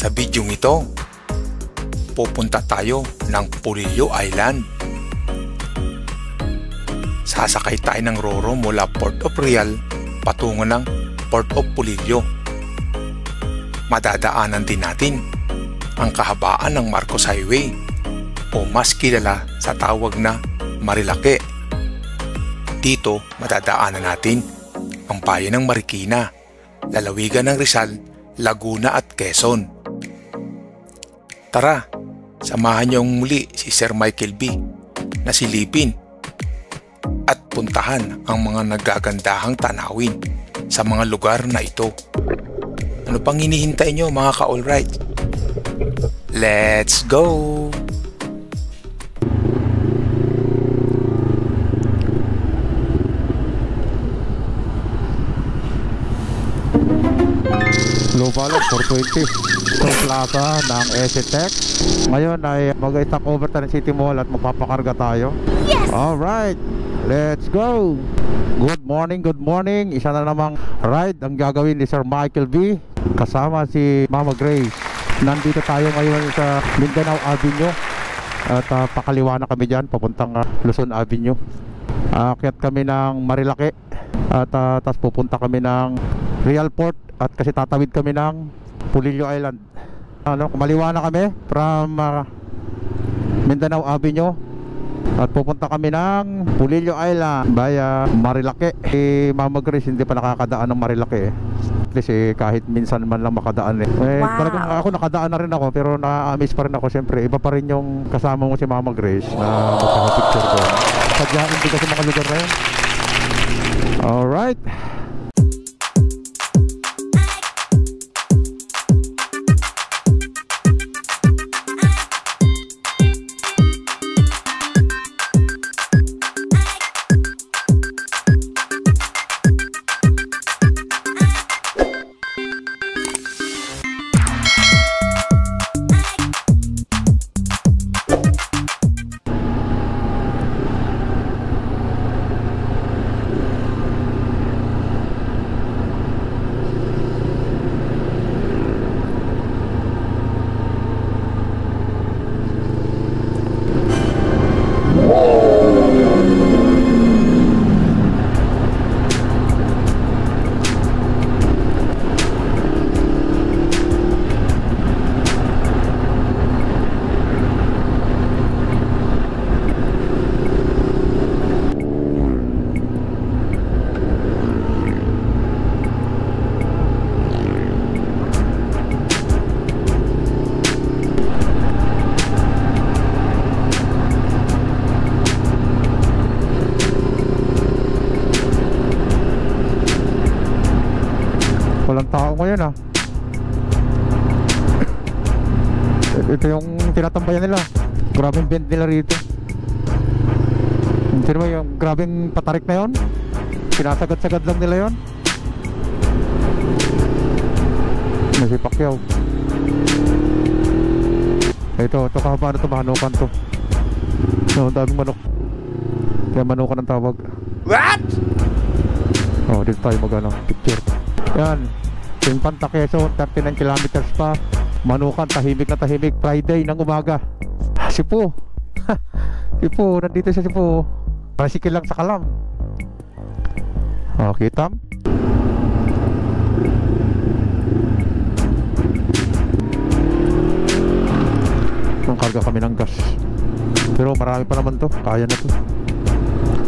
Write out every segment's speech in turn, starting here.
Sa bidyong ito, pupunta tayo ng Polillo Island. Sasakay tayo ng Roro mula Port of Real patungo ng Port of Polillo. Madadaanan din natin ang kahabaan ng Marcos Highway o mas kilala sa tawag na Marilake. Dito madadaanan natin ang bayan ng Marikina, lalawigan ng Rizal, Laguna at Quezon. Tara, samahan niyo muli si Sir Michael B na silipin at puntahan ang mga nagagandahang tanawin sa mga lugar na ito. Ano pang hinihintay niyo mga ka-alright? Let's go! Global 420 Store Plaza ng ECTEC. Ngayon ay mag-stop over tayo ng City Mall at magpapakarga tayo. Yes! Alright, let's go! Good morning. Isa na namang ride ang gagawin ni Sir Michael B kasama si Mama Grace. Nandito tayo ngayon sa Mindanao Avenue at pakaliwa na kami dyan papuntang Luzon Avenue. Akyat kami ng Marilake at tapos pupunta kami ng Real Port at kasi tatawid kami ng Polillo Island. Kumaliwa na kami from Mindanao Avenue at pupunta kami ng Polillo Island via Marilake. Mama Grace hindi pa nakakadaan ng Marilake at least kahit minsan man lang makadaan Wow. Talagang ako nakadaan na rin ako pero na-miss pa rin ako. Siyempre iba pa rin yung kasama mo si Mama Grace na magpapicture ko. Sadya hindi kasi mga lugar na yun. Alright, walang tao ngayon Ito yung tinatambayan nila. Grabing bend nila rito. Sino mo yung grabing patarik na yon? Sinasagad-sagad lang nila yon. May Pacquiao. Ito kahabaan ito, manukan to. Daming manok. Kaya manukan ang tawag. What? Dito tayo picture. Yan, Infanta Quezon, 39 kilometers pa. Manukan, tahimik na tahimik. Friday ng umaga. Sipo. Sipo, nandito sa Sipo. Tricycle lang sa Kalam. Kita? Karga kami ng gas. Pero marami pa naman to. Kaya na to.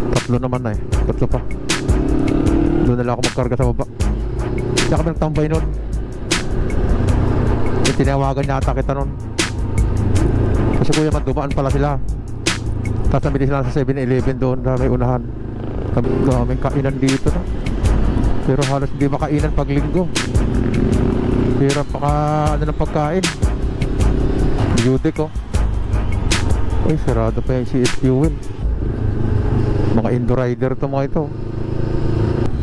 Tatlo naman Tatlo pa. Doon na lang ako magkarga sa baba. Hindi kami nagtambay nun. Tinawagan yata kita nun. Kasi kuya man, dumaan pala sila. Tapos nabili sila sa 7-Eleven doon na may unahan. Kaming kainan dito na. Pero halos hindi makainan pag linggo. Hirap ng pagkain. Beauty ko. Ay, sarado pa yung CS Fuel. Mga Indo Rider to mga ito.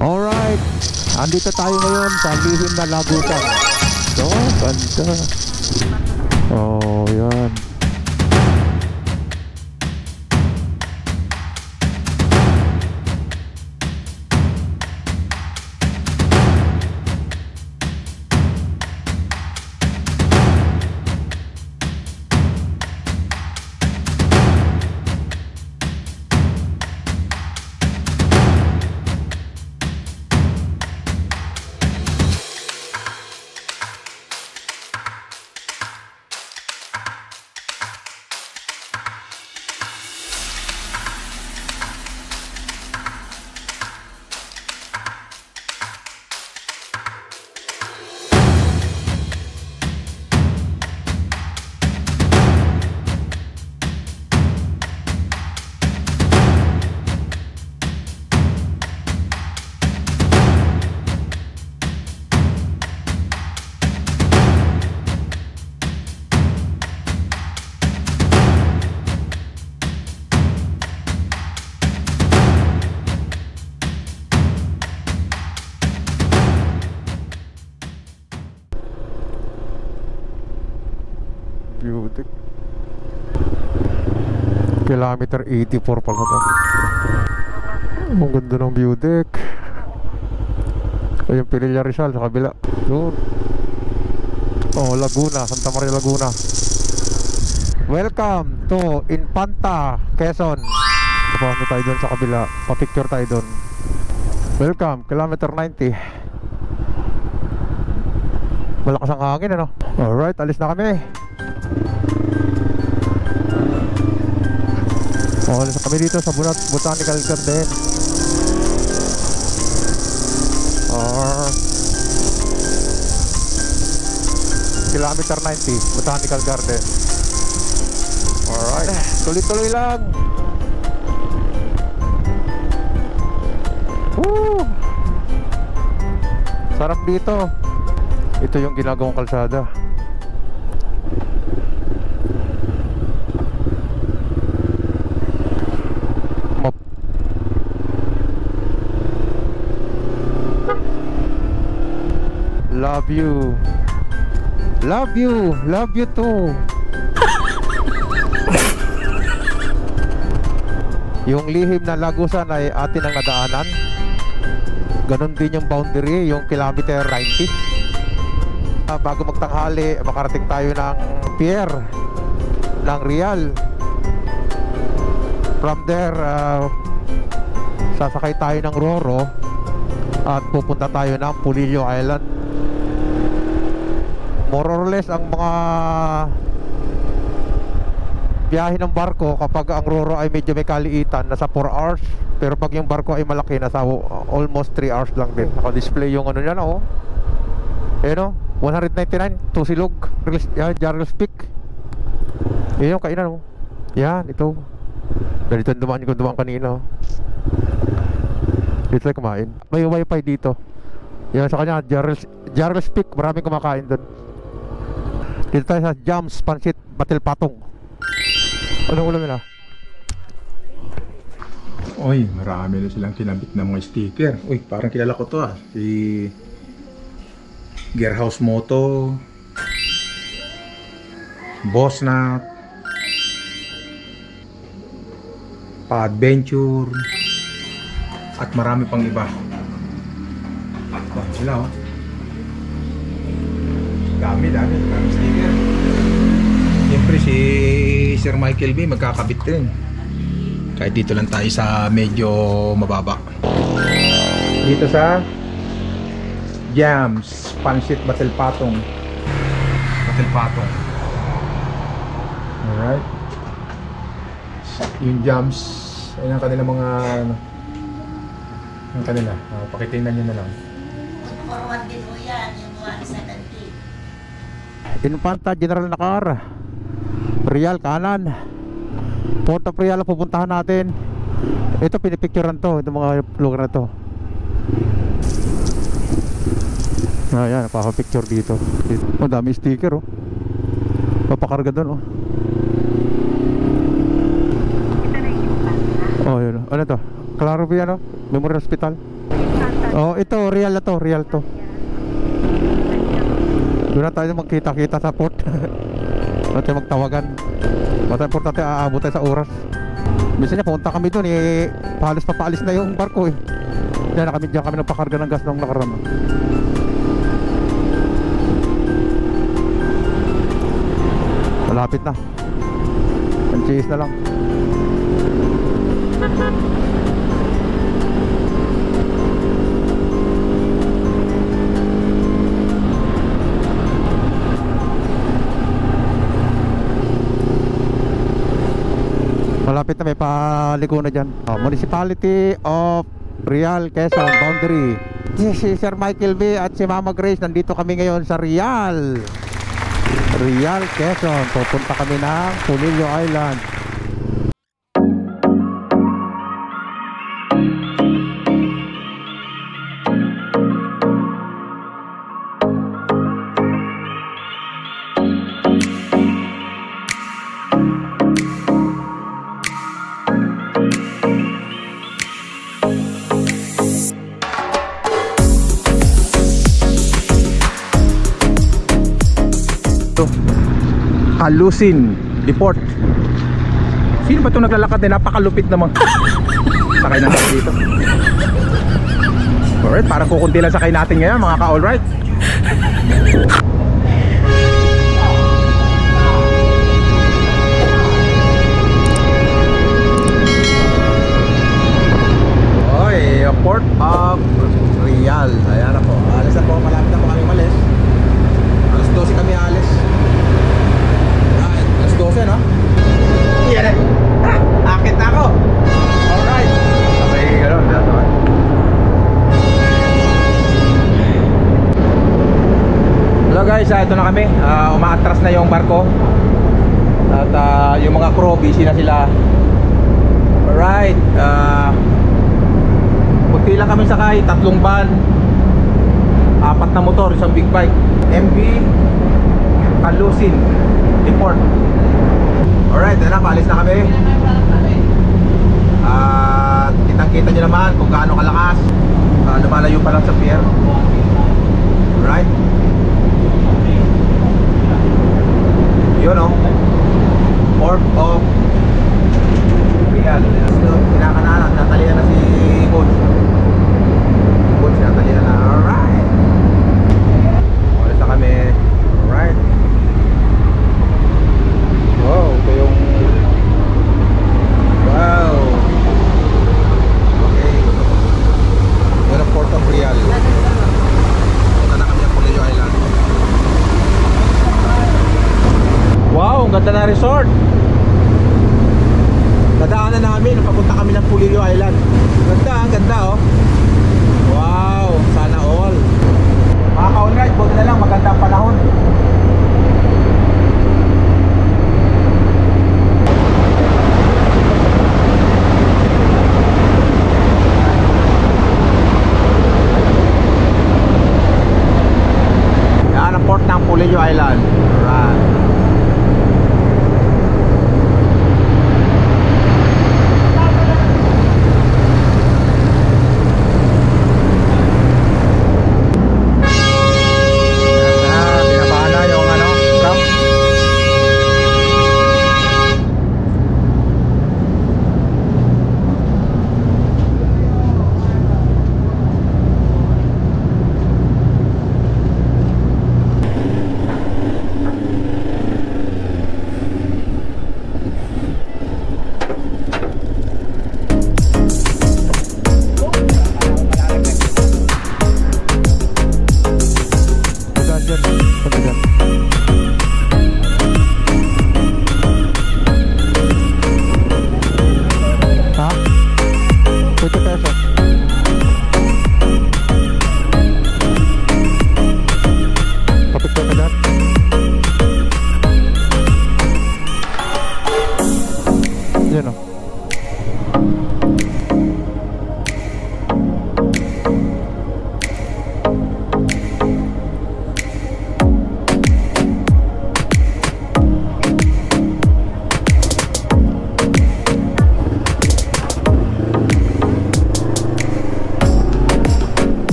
Alright, andito tayo ngayon sa lihim na Lagusan. So, ganda. Oh, yan. beauty. Kilometer 84 pala to. Ang ganda ng view deck. Ayun, Pililla Rizal sa kabila. Doon. Oh, Laguna, Santa Maria Laguna. Welcome to Infanta, Quezon. Paano tayo doon sa kabila? Pa-picture tayo doon. Welcome, kilometer 90. Malakas ang hangin, ano? Alright, alis na kami. Alis na kami dito sa Botanical Garden. Kilometer 90, Botanical Garden. Alright, tuloy-tuloy lang. Woo! Sarap dito. Ito yung ginagawang kalsada. Love you. Love you. Love you too. Yung lihim na Lagusan ay atin ang nadaanan. Ganon din yung boundary, yung kilometer 90. Bago magtanghali, makarating tayo ng pier ng Real. From there, sasakay tayo ng Roro at pupunta tayo ng Pulillo Island. More or less ang mga biyahe ng barko kapag ang Roro ay medyo may kaliitan, nasa 4 hours. Pero pag yung barko ay malaki, nasa almost 3 hours lang din. Naka-display yung ano niya na, oh. Ayan, oh, 199, Tusilog, Jarrell's Peak. Ayan yung kainan, oh. Yan, ito. Dito dumaan yung dumaan kanina, oh. Dito tayo kumain. May wifi dito. Yan sa kanya, Jarrell's Peak. Maraming kumakain doon. Dito tayo sa Jams, Pansit, Batil Patong. Anong ulam nila? Uy, marami na silang kinabit ng mga sticker. Uy, parang kilala ko to, ah. Si Gearhouse Moto, Bossnap, Pa-Adventure, at marami pang iba. Sila, oh. Dami sticker. Siyempre si Sir Michael B magkakabit din. Kahit dito lang tayo sa medyo mababa. Dito sa Jams, Pansit, Batil Patong. Alright. Yung Jams, ayun ang kanila mga ang kanila. Pakitingnan nyo na lang. Forward din mo yan, yung 170. Infanta, General Nakar, Real kanan, Port of Real ang pupuntahan natin. Ito pinipicturean to, itong mga lugar na to. Ayan, napaka-picture dito. Oh, dami sticker, oh. Papakarga doon, oh. Oh, yun. Ano to? Claro ba yan, oh? Memorial Hospital. Oh, ito, Real na to, Real to. Doon na tayo magkita-kita sa port. Doon tayo magtawagan. Basta importante, aabot tayo sa oras. Minsan niya, punta kami doon, eh, paalis na yung barko, eh. Diyan kami nagpakarga ng gas nung nakarama. Malapit na. Ang cheese na lang. Malapit na, may paliko na dyan. Municipality of Real, Quezon, boundary. Si Sir Michael B at si Mama Grace, nandito kami ngayon sa Real, Quezon. Pupunta kami ng Pulillo Island. Caloosain Deport. Sino ba itong naglalakad na napakalupit naman? Sakay na tayo dito. Alright, parang kukunti lang sakay natin ngayon mga ka-alright. Port of Real. Ayan na po. Alis na po. Malapit na po kami malis. Alas 12 kami alis. Alas 12 no? Yan eh. Akit na ako. Alright. Okay, gano'n. Hello guys, ito na kami. Umaatras na yung barko. At yung mga crew, busy na sila. Alright. Kunti lang kami sakay, 3 van, 4 na motor, isang big bike. MV Caloosain Deport. Alright, na paalis na kami. At kitang-kita nyo naman kung gaano kalakas. Lumalayo pa lang sa pier. Alright. Yun o, Port of Real. Kinakananan, natalian na si Coach. Sinatalian na. Alright. Umalis na kami. Alright. Wow, ito yung wow. Okay. Ito na Port of Real. Punta na kami ng Polillo Island. Wow, ang ganda na resort. Dadaanan namin papunta kami ng Polillo Island. Ganda, ganda oh. Wow, sana all. Mga ka-alright, buti na lang maganda ang panahon. Yan ang port ng Polillo Island. Alright. Pagdagan.